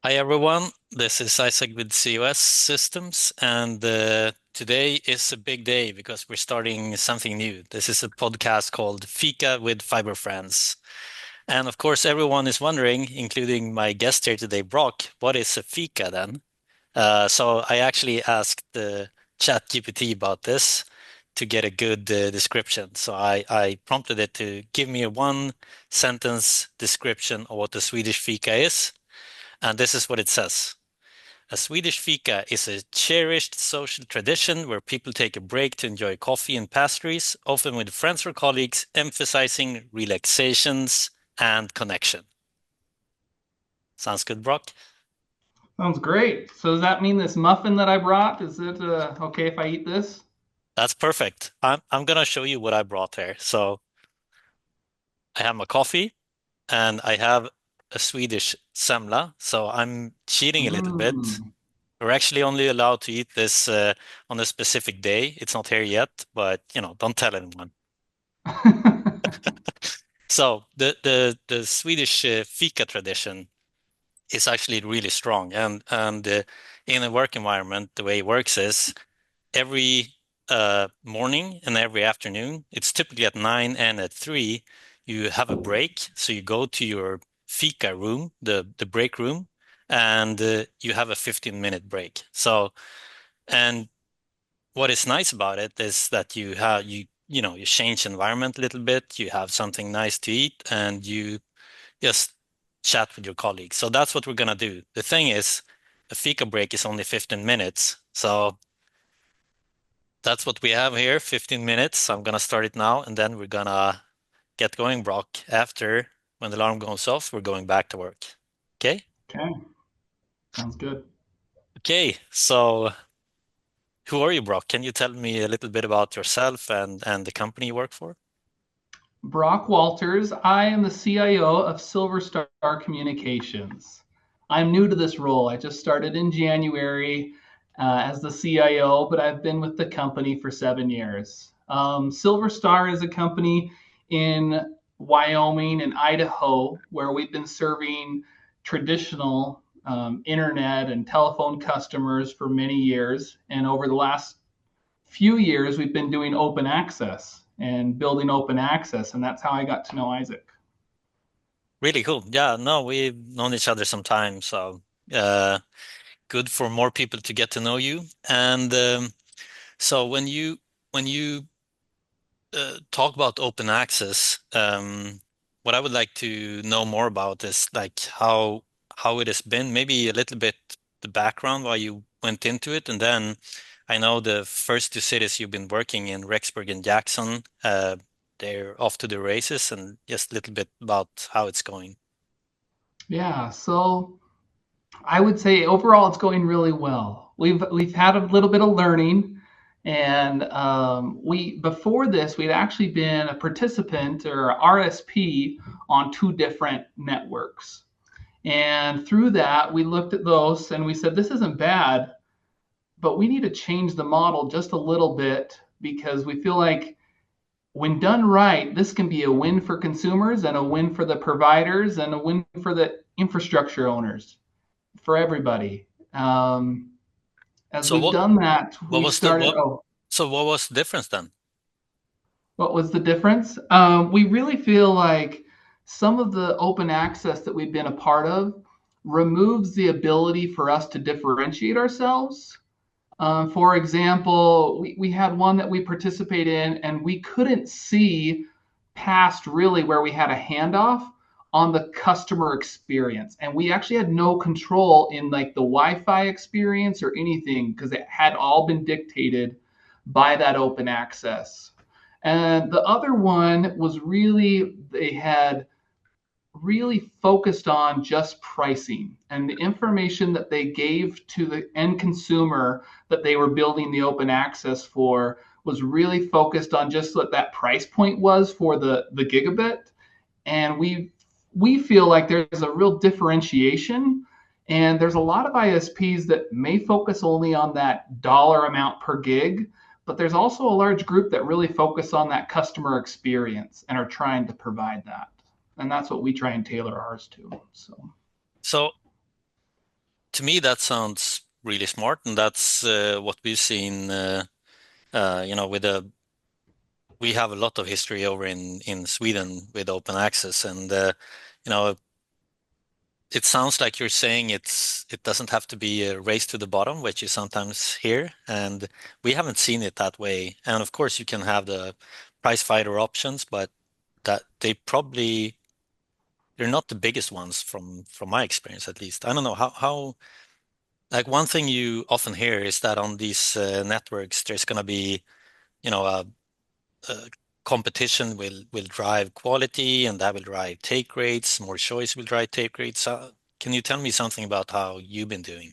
Hi everyone, this is Isak with COS Systems, and today is a big day because we're starting something new. This is a podcast called Fika with Fiber Friends. And of course, everyone is wondering, including my guest here today, Brock, what is a Fika then? So I actually asked the ChatGPT about this to get a good description. So I prompted it to give me a one sentence description of what the Swedish Fika is. And this is what it says. A Swedish fika is a cherished social tradition where people take a break to enjoy coffee and pastries, often with friends or colleagues, emphasizing relaxations and connection. Sounds good, Brock? Sounds great. So does that mean this muffin that I brought, is it okay if I eat this? That's perfect. I'm gonna show you what I brought here. So I have my coffee and I have a Swedish semla. So I'm cheating a little bit. Mm. We're actually only allowed to eat this on a specific day. It's not here yet, but don't tell anyone. So the Swedish fika tradition is actually really strong, and in a work environment, the way it works is every morning and every afternoon. It's typically at 9 and at 3. You have a break, so you go to your fika room, the break room, and you have a 15-minute break. So and what is nice about it is that you change environment a little bit, you have something nice to eat, and you just chat with your colleagues. So that's what we're gonna do. The thing is, a fika break is only 15 minutes. So that's what we have here, 15 minutes. I'm gonna start it now, and then we're gonna get going, Brock. After when the alarm goes off, we're going back to work. Okay? Okay, sounds good. Okay, so who are you, Brock? Can you tell me a little bit about yourself and the company you work for? Brock Walters, I am the CIO of Silver Star Communications. I'm new to this role. I just started in January as the CIO, but I've been with the company for 7 years. Silver Star is a company in Wyoming and Idaho where we've been serving traditional internet and telephone customers for many years. And over the last few years, we've been doing open access and building open access. And that's how I got to know Isaac. Really cool. Yeah, no, we've known each other some time, so uh, good for more people to get to know you. And so when you talk about open access, what I would like to know more about is like how it has been, maybe a little bit the background why you went into it, and then I know the first two cities you've been working in, Rexburg and Jackson, they're off to the races, and just a little bit about how it's going. Yeah, so I would say overall it's going really well. We've had a little bit of learning, and we before this we'd actually been a participant or RSP on two different networks. And through that, we looked at those and we said, this isn't bad, but we need to change the model just a little bit because we feel like when done right, this can be a win for consumers and a win for the providers and a win for the infrastructure owners, for everybody. As So we've done that, what we was the started. what Oh, so what was the difference then? what was the difference? We really feel like some of the open access that we've been a part of removes the ability for us to differentiate ourselves. For example, we had one that we participated in, and we couldn't see past really where we had a handoff on the customer experience. And we actually had no control in like the Wi-Fi experience or anything because it had all been dictated by that open access. And the other one was really, they had really focused on just pricing and the information that they gave to the end consumer that they were building the open access for was really focused on just what that price point was for the gigabit. And we feel like there's a real differentiation, and there's a lot of ISPs that may focus only on that dollar amount per gig, but there's also a large group that really focus on that customer experience and are trying to provide that. And that's what we try and tailor ours to. So So to me, that sounds really smart, and that's what we've seen. With we have a lot of history over in Sweden with open access, and you know, it sounds like you're saying it doesn't have to be a race to the bottom, which you sometimes hear, and we haven't seen it that way. And of course, you can have the price fighter options, but that they're not the biggest ones from my experience, at least. I don't know how like one thing you often hear is that on these networks, there's going to be, you know, a competition will drive quality, and that will drive take rates. More choice will drive take rates. Can you tell me something about how you've been doing?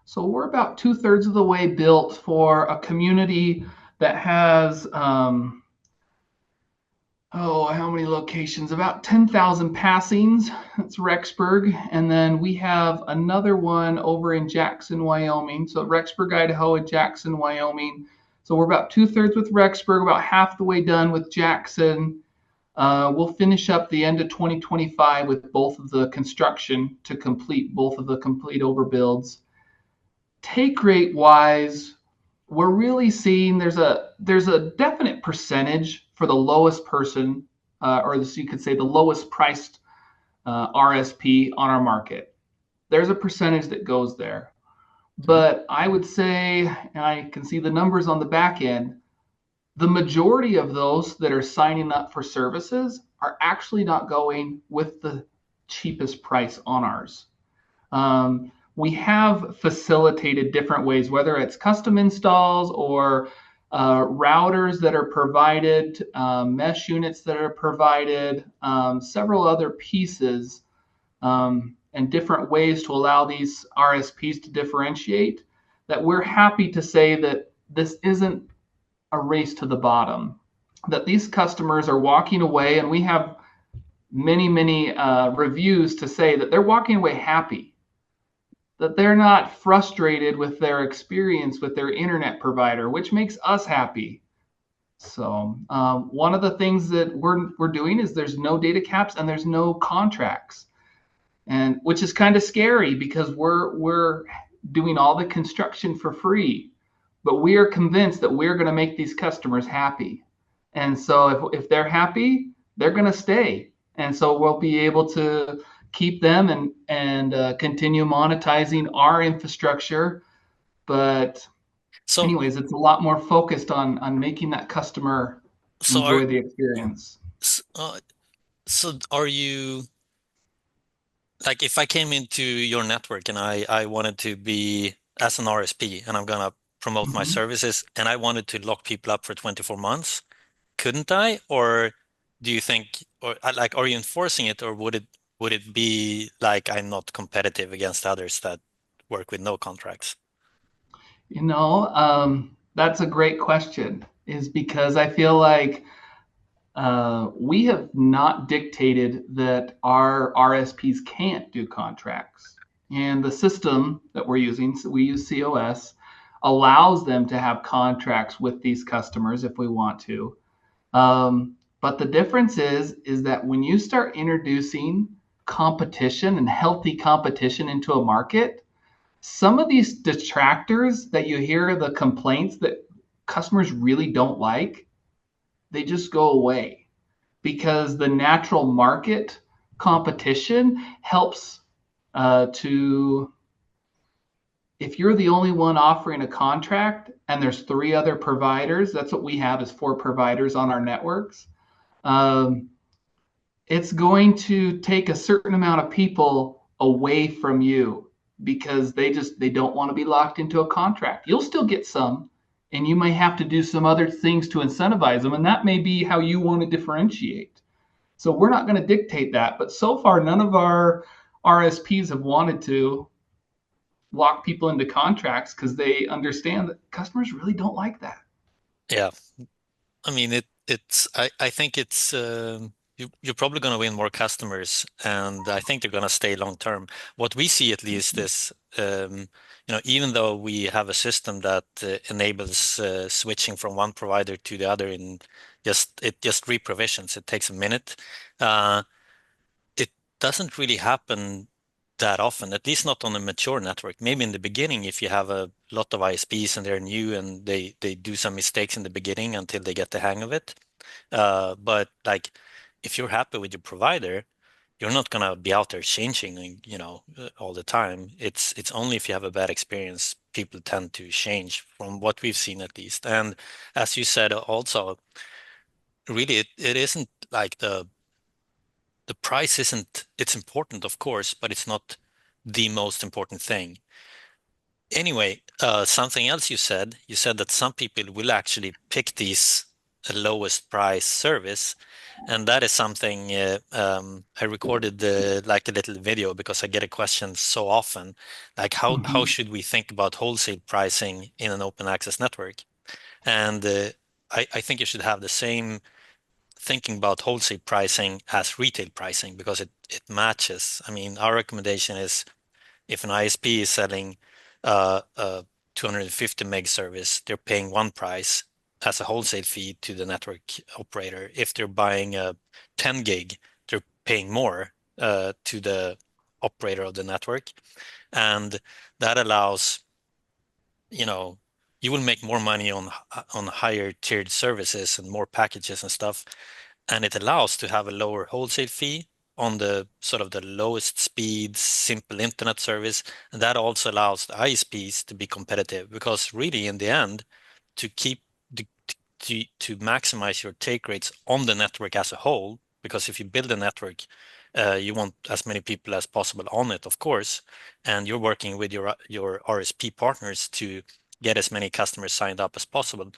So we're about two-thirds of the way built for a community that has how many locations? About 10,000 passings. That's Rexburg. And then we have another one over in Jackson, Wyoming. So Rexburg, Idaho, and Jackson, Wyoming. So we're about two-thirds with Rexburg, about half the way done with Jackson. We'll finish up the end of 2025 with both of the construction to complete both of the complete overbuilds. Take rate wise, we're really seeing there's a definite percentage for the lowest person, or this, you could say the lowest priced RSP on our market. There's a percentage that goes there, Mhm. but I would say, and I can see the numbers on the back end, the majority of those that are signing up for services are actually not going with the cheapest price on ours. We have facilitated different ways, whether it's custom installs or routers that are provided, mesh units that are provided, several other pieces, and different ways to allow these RSPs to differentiate. That we're happy to say that this isn't a race to the bottom, that these customers are walking away, and we have many reviews to say that they're walking away happy, that they're not frustrated with their experience with their internet provider, which makes us happy. So one of the things that we're doing is there's no data caps and there's no contracts, and which is kind of scary because we're doing all the construction for free, but we are convinced that we're going to make these customers happy. And so if they're happy, they're going to stay. And so we'll be able to keep them and continue monetizing our infrastructure. But So, anyways, it's a lot more focused on making that customer so are enjoy the experience. s- uh, so are you like if I came into your network and I wanted to be as an RSP and I'm gonna promote my Mhm. services and I wanted to lock people up for 24 months, couldn't I? Or do you think, or like, are you enforcing it, or would it be like I'm not competitive against others that work with no contracts? That's a great question, is because I feel like we have not dictated that our RSPs can't do contracts. And the system that we're using, so we use COS, allows them to have contracts with these customers if we want to. But the difference is that when you start introducing competition and healthy competition into a market, some of these detractors that you hear, the complaints that customers really don't like, they just go away because the natural market competition helps to, if you're the only one offering a contract and there's three other providers, that's what we have, is four providers on our networks. um, it's going to take a certain amount of people away from you because they don't want to be locked into a contract. You'll still get some, and you may have to do some other things to incentivize them, and that may be how you want to differentiate. So we're not going to dictate that, but so far none of our RSPs have wanted to lock people into contracts because they understand that customers really don't like that. Yeah. I mean, I think you're probably going to win more customers, and I think they're going to stay long term. What we see at least is, even though we have a system that enables switching from one provider to the other in it just reprovisions, it takes a minute. Uh, it doesn't really happen that often, at least not on a mature network. Maybe in the beginning, if you have a lot of ISPs and they're new and they do some mistakes in the beginning until they get the hang of it. But like, if you're happy with your provider, you're not gonna be out there changing, all the time. It's only if you have a bad experience, people tend to change from what we've seen at least. And as you said, also, really, it isn't like the price isn't, it's important, of course, but it's not the most important thing. Anyway, something else you said that some people will actually pick these lowest price service. And that is something I recorded like a little video because I get a question so often, like how Mm-hmm. should we think about wholesale pricing in an open access network? And I think you should have the same thinking about wholesale pricing as retail pricing because it matches. I mean, our recommendation is if an ISP is selling a 250 meg service, they're paying one price as a wholesale fee to the network operator. If they're buying a 10 gig, they're paying more to the operator of the network. And that allows, you know, you will make more money on higher tiered services and more packages and stuff, and it allows to have a lower wholesale fee on the sort of the lowest speed, simple internet service. And that also allows the ISPs to be competitive because really in the end, to keep to maximize your take rates on the network as a whole, because if you build a network, you want as many people as possible on it, of course, and you're working with your RSP partners to get as many customers signed up as possible.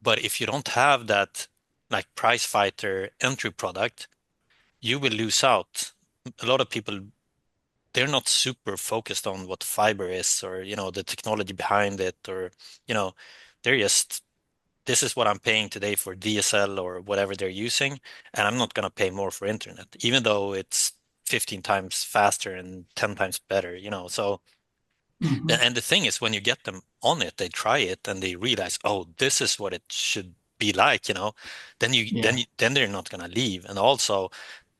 But if you don't have that like price fighter entry product, you will lose out. A lot of people, they're not super focused on what fiber is or, the technology behind it or, you know, they're just, this is what I'm paying today for DSL or whatever they're using, and I'm not going to pay more for internet, even though it's 15 times faster and 10 times better, So Mm-hmm. and the thing is, when you get them on it, they try it and they realize, oh, this is what it should be like. Yeah. Then they're not gonna leave. And also,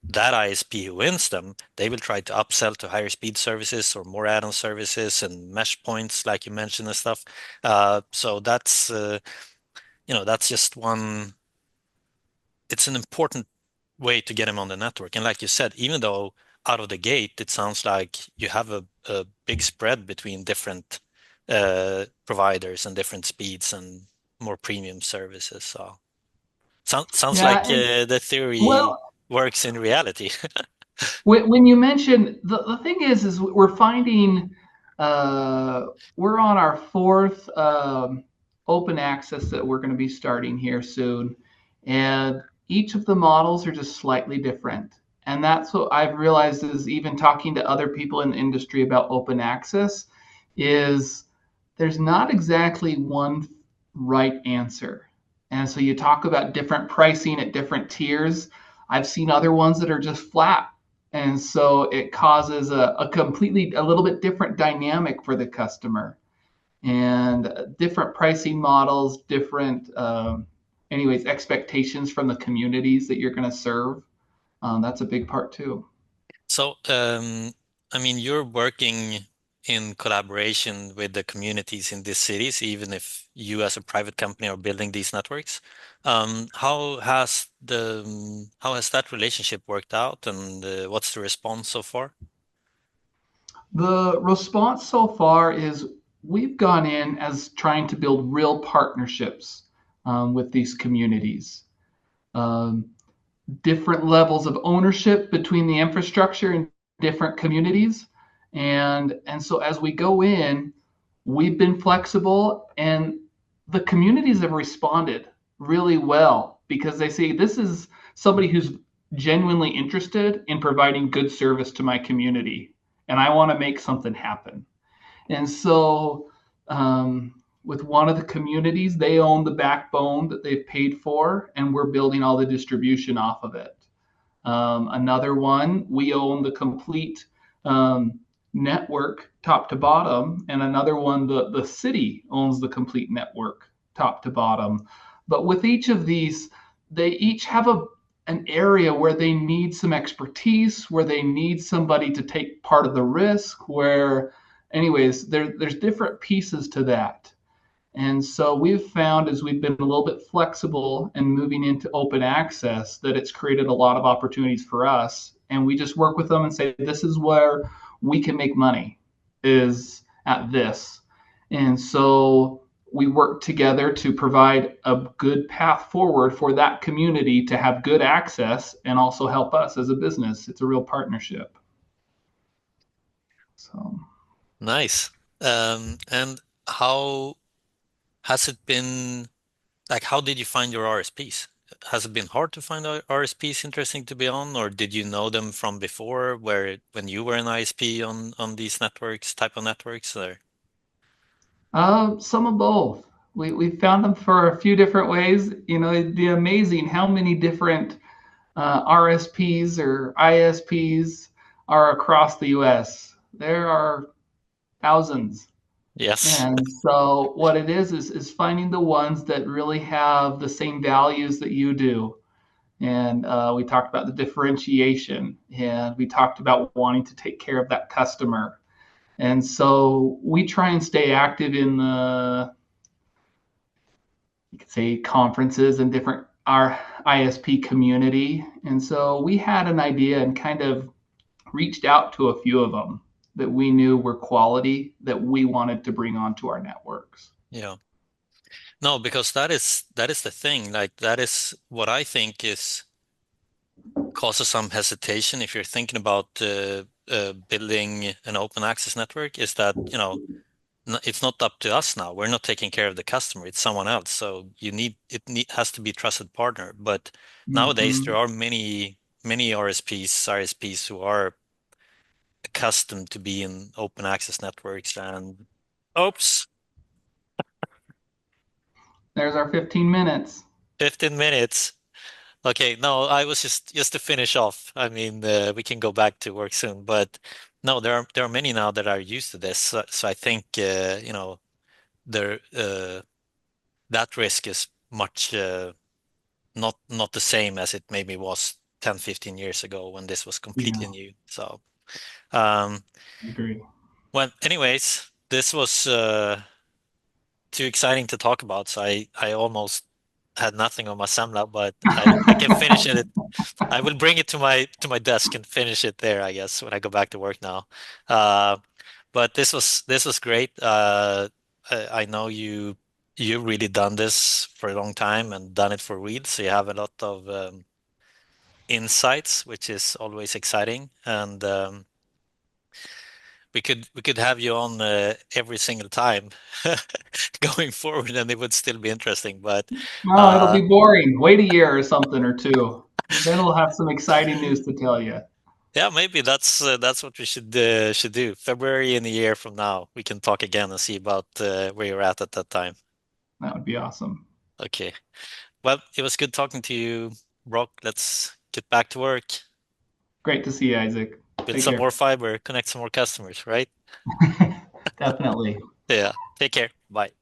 that ISP who wins them, they will try to upsell to higher speed services or more add-on services and mesh points, like you mentioned and stuff. So that's just one. It's an important way to get him on the network. And like you said, even though out of the gate, it sounds like you have a big spread between different providers and different speeds and more premium services. So sounds Yeah. like the theory Well, works in reality. when you mention the thing is we're finding uh, we're on our fourth open access that we're going to be starting here soon, and each of the models are just slightly different. And that's what I've realized is even talking to other people in the industry about open access is there's not exactly one right answer. And so you talk about different pricing at different tiers. I've seen other ones that are just flat, and so it causes a completely a little bit different dynamic for the customer and different pricing models, different anyways expectations from the communities that you're going to serve. That's a big part too. So, I mean, you're working in collaboration with the communities in these cities, even if you as a private company are building these networks. How has that relationship worked out, and what's the response so far? The response so far is we've gone in as trying to build real partnerships with these communities. Um, Different levels of ownership between the infrastructure in different communities. And so as we go in, we've been flexible and the communities have responded really well because they say this is somebody who's genuinely interested in providing good service to my community and I want to make something happen. And so, with one of the communities, they own the backbone that they've paid for, and we're building all the distribution off of it. Another one, we own the complete network top to bottom, and another one, the city owns the complete network top to bottom. But with each of these, they each have an area where they need some expertise, where they need somebody to take part of the risk, where, anyways, there's different pieces to that. And so we've found as we've been a little bit flexible and moving into open access that it's created a lot of opportunities for us. And we just work with them and say, this is where we can make money is at this. And so we work together to provide a good path forward for that community to have good access and also help us as a business. It's a real partnership. So Nice. And how has it been? Like, how did you find your RSPs? Has it been hard to find RSPs interesting to be on, or did you know them from before, when you were an ISP on these networks, type of networks? Or some of both. We found them for a few different ways. You know, it'd be amazing how many different RSPs or ISPs are across the US. There are thousands. yes, And so what it is finding the ones that really have the same values that you do. And we talked about the differentiation, and we talked about wanting to take care of that customer. And so we try and stay active in the, you could say, conferences and different our ISP community. And so we had an idea and kind of reached out to a few of them that we knew were quality that we wanted to bring onto our networks. yeah. No, because that is the thing. Like that is what I think is causes some hesitation if you're thinking about building an open access network. Is that, it's not up to us now. We're not taking care of the customer. It's someone else. So has to be trusted partner. But nowadays there Mm-hmm. are many ISPs who are accustomed to be in open access networks and oops, There's our 15 minutes. 15 minutes. Okay, no, I was just to finish off. I mean, we can go back to work soon, but no, there are many now that are used to this. So I think there that risk is much not the same as it maybe was 10, 15 years ago when this was completely Yeah, new. So, um, I agree. well, anyways, this was too exciting to talk about, so I almost had nothing on my semla, but I can finish it. I will bring it to my desk and finish it there, I guess, when I go back to work now. Uh, but this was great. I know you've really done this for a long time and done it for real, so you have a lot of insights, which is always exciting. And we could have you on every single time going forward, and it would still be interesting. But No, it'll uh, be boring. Wait a year or something or two. Then we'll have some exciting news to tell you. yeah, maybe that's what we should do. February in a year from now, we can talk again and see about where you're at that time. That would be awesome. Okay. Well, it was good talking to you, Brock. Let's get back to work, Great to see you, Isaac. build Take some more care. fiber, connect some more customers, right? Definitely. Yeah. Take care. Bye.